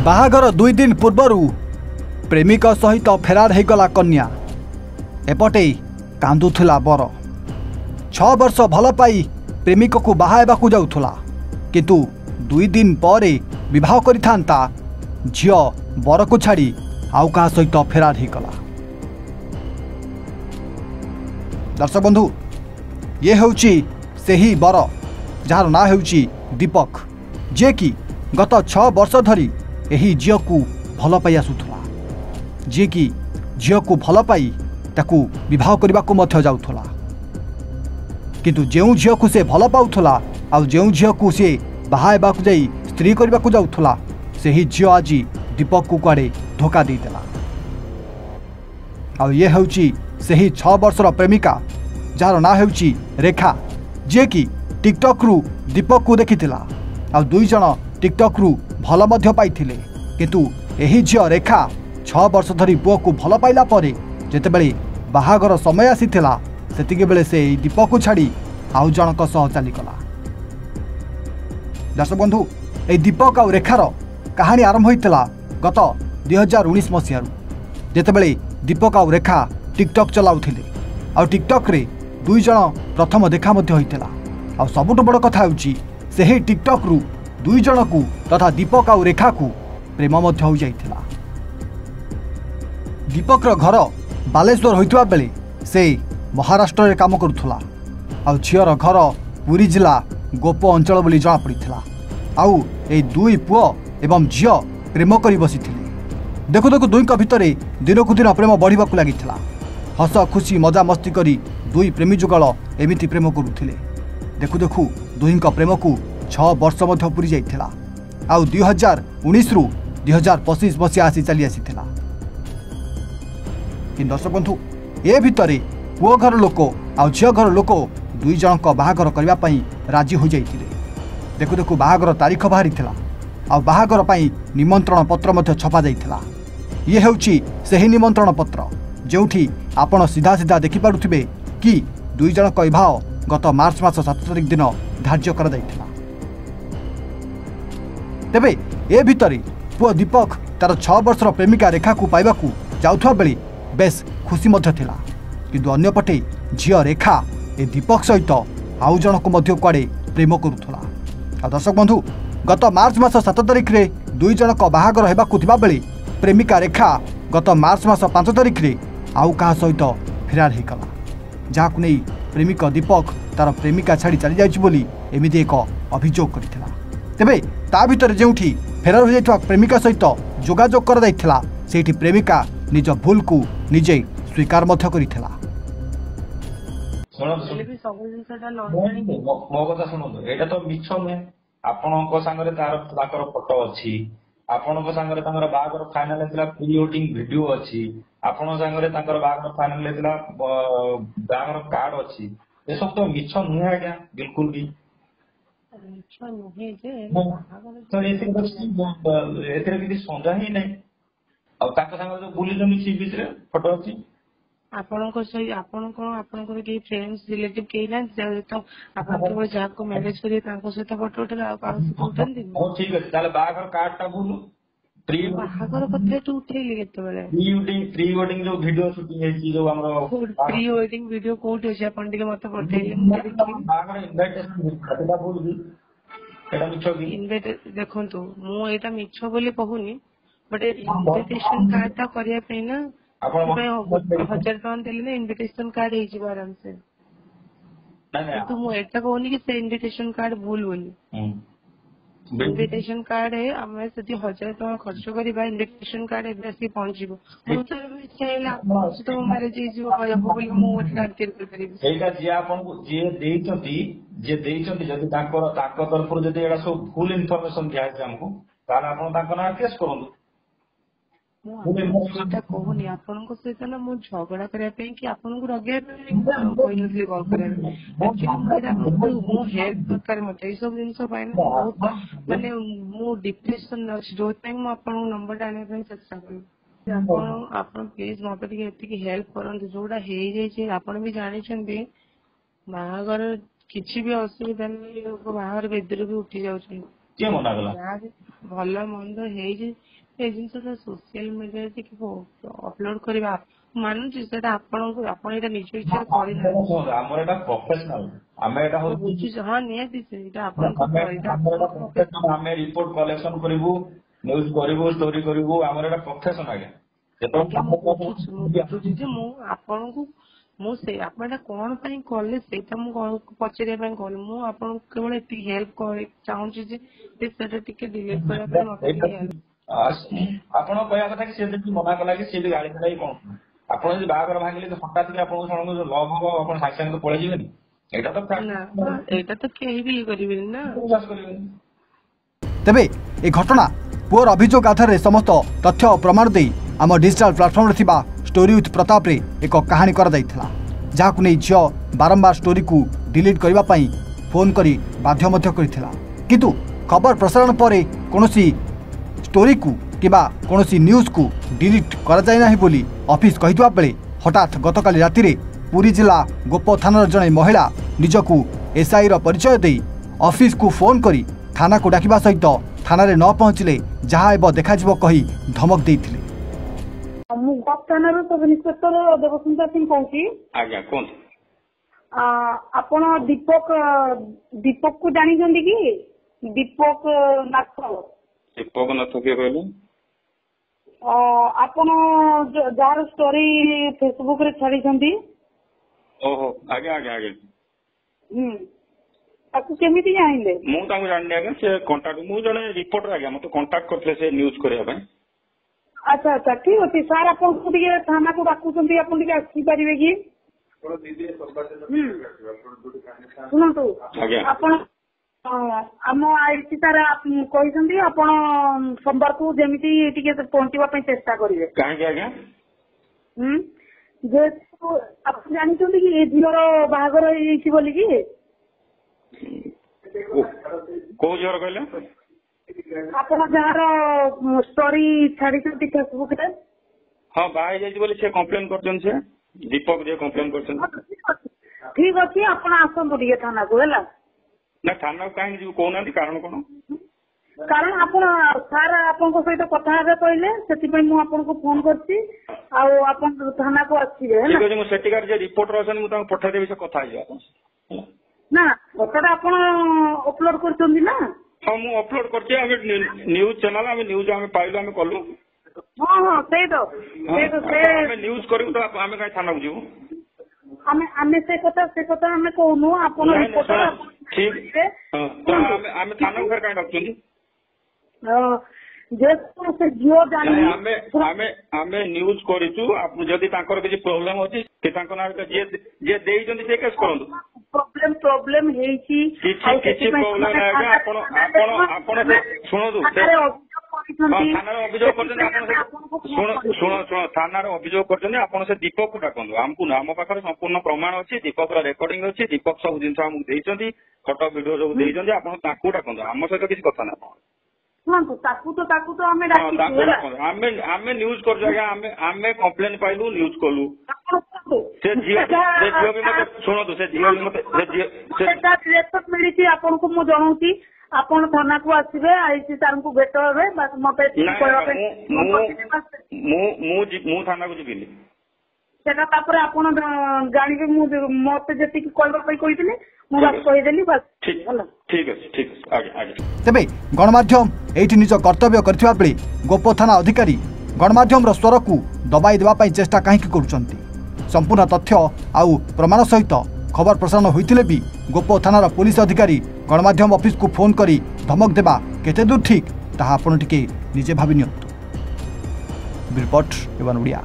बाहागर 2 दिन पूर्वर प्रेमिक सहित फेरार होगला कन्या एपटे कांदुला बर 6 वर्ष भल पाई प्रेमिक को बाहा जाऊला किंतु 2 दिन पर विवाह करिथांता झियो बर को छाड़ी आउ कहा सहित फेरार होगला। दर्शक बंधु ये होउची सेही बर जार ना होउची दीपक जे कि गत 6 वर्ष धरी एही झियो को भल पाई आसुथला जे कि झियो को भल पाई ताकू विवाह करने को मध्य जाउथला किंतु जेउ झियो को से भल पाउथला आ जेउ झियो को से बाहा हेबाकु जाई स्त्री करने को जाउथला सेही झियो आज दीपक को कुआडे धोखा दे देला। आ ये होउची सेही 6 वर्षर प्रेमिका जार ना होउची रेखा जे कि टिकटॉक रु दीपक को देखिथिला आ 2 जण टिकटॉक रु भल मध्य पाइथिले किंतु एही झियो रेखा 6 वर्ष धरी पुओ को भल पाइला परे जेतेबेले बाहागर समय आसीथिला सेतिके बेले से दीपक को छाड़ी आउ जनक सह चलीगला। दर्शक बंधु ए दीपक आ रेखार कहानी आरंभ होइतिला गत 2019 मसीह जेतेबेले दीपक आ रेखा टिकटॉक चलाउथिले आ टिकटॉक रे 2 जण प्रथम देखा मध्य होइतिला आ सबुठ बड़ कथा होउची सेही टिकटॉक रु 2 जण को तथा दीपक आ रेखा को प्रेम मध्य हो जाइथिला। दीपक रो घर बालेश्वर होइतबा बेले से महाराष्ट्र रे काम करुथला आ झियर घर पुरी जिला गोप अंचल बोली जଣା पड़िथिला आउ ए 2 पुओ एवं झियो प्रेम करी बसिथिले। देखु देखु दुईक भितरे दिनकु दिन प्रेम बढ़िबाकु लागिथिला हस खुशी मजा मस्ती करी 2 प्रेमी जुगल एमिति प्रेम करुथिले। देखु देखु दुईक प्रेम को 6 वर्ष मध्य पूरी जाइथिला आउ 2019 रु 2025 मसीहा आसी चली आसीथिला कि दर्शक बंधु ए भितरे पुओ घर लोक आ झियो घर लोक 2 जनक बाहागर करबा पई राजी हो जाइथिले। देखु देखु बाहागर तारीख बाहरी थिला आ बाहागर पई निमंत्रण पत्र मध्य छपा जाइथिला। ये हेउची सेही निमंत्रण पत्र जेउठी आपण सीधा सीधा देखि पारुथिबे कि 2 जनक विवाह गत मार्च मास 7 तारिख दिन धार्य कर जाइथिला। तेबे ए भितरे पुओ दीपक तार 6 वर्षर प्रेमिका रेखा को पाइबाकू जाउथवा बेले बेस खुशी मध्य थिला किंतु अन्य पटे झियो रेखा ए दीपक सहित आउ जनक मध्य कुआडे प्रेम करुथला। आ दर्शक बंधु गत मार्च मास 7 तारिख रे 2 जनक बाहागर हेबाकू थिबा बेले प्रेमिका रेखा गत मार्च मास 5 तारिख रे आउ कहा सहित फेरार होगला जहाकू नहीं प्रेमिक दीपक तार प्रेमिका छाड़ी चली जाइछि बोली एमिति एक अभियोग करथिला। तेबे ता भितर जेउठी फेरार हो जाइथवा प्रेमिका सहित जोगाजोग कर जाइथिला सेठी प्रेमिका निज भूल को निजे स्वीकार मध्य करिथिला। मो कथा शुणु एटा तो मिछ नुहे आपणको सांगरे तार ताकर फोटो अछि आपणको सांगरे तांगर बागर फाइनल हेतला प्री वेडिंग वीडियो अछि आपण सांगरे तांकर बागर फाइनल हेतला बागर कार्ड अछि ए सब तो मिछ नुहे आज्ञा बिल्कुल भी मिछ नुहे जे तो एते किछि संजा ही नै आ तांकर सांगरे जो बुली जमी सी बीच रे फोटो अछि आपनको सही आपनको के फ्रेंड्स रिलेटिव के ना तो आपन केवल जहाँ को मैनेज करिए तांको सहित फोटो उठला आ काउ उठन दिन ओ ठीक है ताले बागर कार्ड ता बोलू प्री बागर पत्रे तो उठेली केते बेले प्री वेडिंग जो वीडियो शूटिंग है जो हमरो प्री वेडिंग वीडियो कोट है अपन के मत पठेली बागर इनविटेशन कतला बोल दी एटा मिछो की इनविटेशन देखंतु मु एटा मिछो बोली कहूनी बट इनविटेशन कार्ड ता करिया पे ना आपण 1000 टका देले ना इनविटेशन कार्ड हे जिबा आराम से नहीं तो मु एटा कहूनी कि से इनविटेशन कार्ड भूल बोली इनविटेशन कार्ड है हमें सदी 1000 टका खर्च करिबा इनविटेशन कार्ड एबेसी पहुंचीबो मु तो चाहेला तो मैरिज इजो होयबो बोली मु कार्ड तिर करिबी एटा जे आपन को जे देइचंती जदी ताको तरफ जदी एडा सब फुल इन्फॉर्मेशन दिया है हमको ताला आपन ताको ना केस करंतु कहूनी आपको सहित ना मु झगड़ा करने कि आपको रगे कहनी कल कर हेल्प दरकार मत ये सब जिन बहुत मानने मु डिप्रेशन अच्छी जो नंबर आने चेष्टा कर प्लीज मत हेल्प करते जोटा हो आप भी जानते बाहागर किसी भी असुविधा नहीं बाहर बेदर भी उठी जाऊँ ଭଲ ମନ୍ଦ ହେଇଛି ଏ ଜିନିଷଟା ସୋସିଆଲ ମିଡିଆରେ ଟିକେ ଅପଲୋଡ କରିବା ମାନୁଛି ସେଟା ଆପଣଙ୍କୁ ଆପଣ ଏଇଟା ନିଜ ଇଚ୍ଛାରେ କରିନାହାନ୍ତି ଆମର ଏଟା ପ୍ରଫେସନାଲ ଆମେ ଏଟା ବୁଝୁଛି ହଁ ନିହାତି ସେଇଟା ଆପଣଙ୍କ ଆମେ ରିପୋର୍ଟ କଲେକ୍ସନ କରିବୁ ନ୍ୟୁଜ କରିବୁ ଷ୍ଟୋରି କରିବୁ ଆମର ଏଟା ପ୍ରଫେସନ ଆଜ୍ଞା ମୁଁ ବୁଝୁଛି ଯେ ମୁଁ ଆପଣଙ୍କୁ ମୁଁ ସେ ଆପଣ ଏଟା କଣ ପାଇଁ କଲେ ସେଇଟା ମୁଁ ପଚାରିବା ପାଇଁ କହିଲି ମୁଁ ଆପଣଙ୍କୁ କେବଳ ଏତିକି ହେଲ୍ପ ଚାହୁଁଛି ଯେ ସେଟା ଟିକେ ଡିଲିଟ କରିବା ପାଇଁ ମତେ ଟିକେ ହେଲ୍ପ ଆପଣ କହିବା କଥା କି ସେ ଯଦି ମନା କଲା କି ସିଏ ବି ଗାଳି ଦେଲା କି କଣ ଆପଣ ଯଦି ବାହାଘର ଭାଙ୍ଗିଲେ ହଠାତ୍ ଆପଣଙ୍କୁ ଜଣଙ୍କୁ ଲଭ୍ ହବ ଆପଣ ସାଙ୍ଗେ ସାଙ୍ଗେ ତ ପଳେଇଯିବେନି ଏଇଟା ତ ଏଇଟା ତ କେହି ବି ଇଏ କରିବେନି ନା ବିଶ୍ୱାସ କରିବେନି। ତେବେ ଏ ଘଟଣା ପୁଅର ଅଭିଯୋଗ ଆଧାରରେ ସମସ୍ତ ତଥ୍ୟ ଓ ପ୍ରମାଣ ଦେଇ ଆମ डिजिटल प्लाटफर्म थिबा स्टोरी विथ प्रताप रे एक कहानी कर जाइथिला जाहाकु नै झियो बारंबार स्टोरी को डिलीट करबा पई फोन करी बाध्य मध्य करथिला किंतु खबर प्रसारण परे कोनोसी स्टोरी को किबा कोनोसी न्यूज को डिलीट कर जाय नाही बोली ऑफिस कहितवा बेले हठात गतकाली राति रे पुरी जिला गोप थानार जणे महिला निजकू एसआई रो परिचय दे ऑफिस को फोन करी थाना को डाकिबा सहित थाना रे न पहुंचले जहा एब देखाजिबो कही धमक देइथिले। सब इन्स्पेक्टर देवस्मिता सिंह कहूँ आपण दीपक को जानी कि दीपक नाथ किए कहले आपण जार स्टोरी फेसबुक रे छाड़ी ओहो आगे आगे आगे ताकू केमिति जानिले मु ताकू जाननी आगे से कांटेक्ट मु जने रिपोर्टर आगे मते कांटेक्ट करथले से न्यूज़ करिया पय। अच्छा अच्छा ठीक अच्छे सर आप थाना को डाकुंट आप आसी पारे कि शुणु आप आम आईसी सर कहते आपण सोमवार को जमी पहुंचा चेष्टा करेंगे जेहेतु आप जानते कि ये झीर बाहागर बोलिकी को झीर कहले आपण जार स्टोरी छाड़ी फेसबुक रे हाँ बाहर जाइए बोले से कंप्लेन करछन से दीपक जे कंप्लेन करछन ठीक अछि आपण आसंतु टिके थाना को हैला ना थाना काहे जे कोना कारण कोन कारण आपण सर आपन सहित कथा हेबे कहले सेति पय मु आपन को फोन करछि आ आपन थाना को आछिबे हैला ठीक अछि मु सेटिकार जे रिपोर्टर अछन मु ता पठा देबे से कथा आइबा ना फोटोटा आपण अपलोड करछन ना हाँ मु अपलोड करछे हमें न्यूज़ चैनल हमें न्यूज़ हमें पाइलो हमें कलु हां हां से हमें न्यूज़ करू तो हमें काई थाना को जीवु हमें से कथा हमें कहनु आपण रिपोर्टर ठीक हां तो हमें थाना को काई डाकछन जे से जियो जानि हमें न्यूज़ करिछु आप जदी तांकर किछि प्रॉब्लम अछि कि तांकर ना जे देई जंदी से केस करंदु प्रॉब्लम हेची किछि प्रॉब्लम है आपण से सुनदु थाना अभियोग करछन आपण सुनो थाना अभियोग करछन आपण से दीपक को डाकंदु हमकु नाम पाखर संपूर्ण प्रमाण अछि दीपक रा रेकॉर्डिंग अछि दीपक सब जिंस हमकु देइछंती फोटो वीडियो सब देइछंती आपण ताकू डाकंदु हम सहित किछि कथा ना ताकू तो हमें डाकी हमें न्यूज़ कर जागा हमें कंप्लेन पाइलु न्यूज़ कलु से जियो भी मते सुनो तो से जियो भी मते सेटा रिपोर्ट मिली आपन को मु जणाउची आपन थाना को आसीबे आईसी सर को भेट हेबे बस मते कहबा पे मु थाना को जिबिली सेटा तापर आपन जानिबे मु मते जेति कहबा पे कहितले मु बात कहि देली बस ठीक है आगे आगे तेबे गणमाध्यम एठी निज कर्तव्य करथिबा बेले गोप थाना अधिकारी गणमाध्यम रो स्वर को दबाई देबा पई चेष्टा काहे करउचंती संपूर्ण तथ्य आउ प्रमाण सहित खबर प्रसारण होइतिले भी गोप थानार पुलिस अधिकारी गणमाध्यम ऑफिस को फोन करी धमक देबा केते दूर ठीक ताहा आपण टिके निजे भाबि नियंतु। रिपोर्ट एवं उड़िया।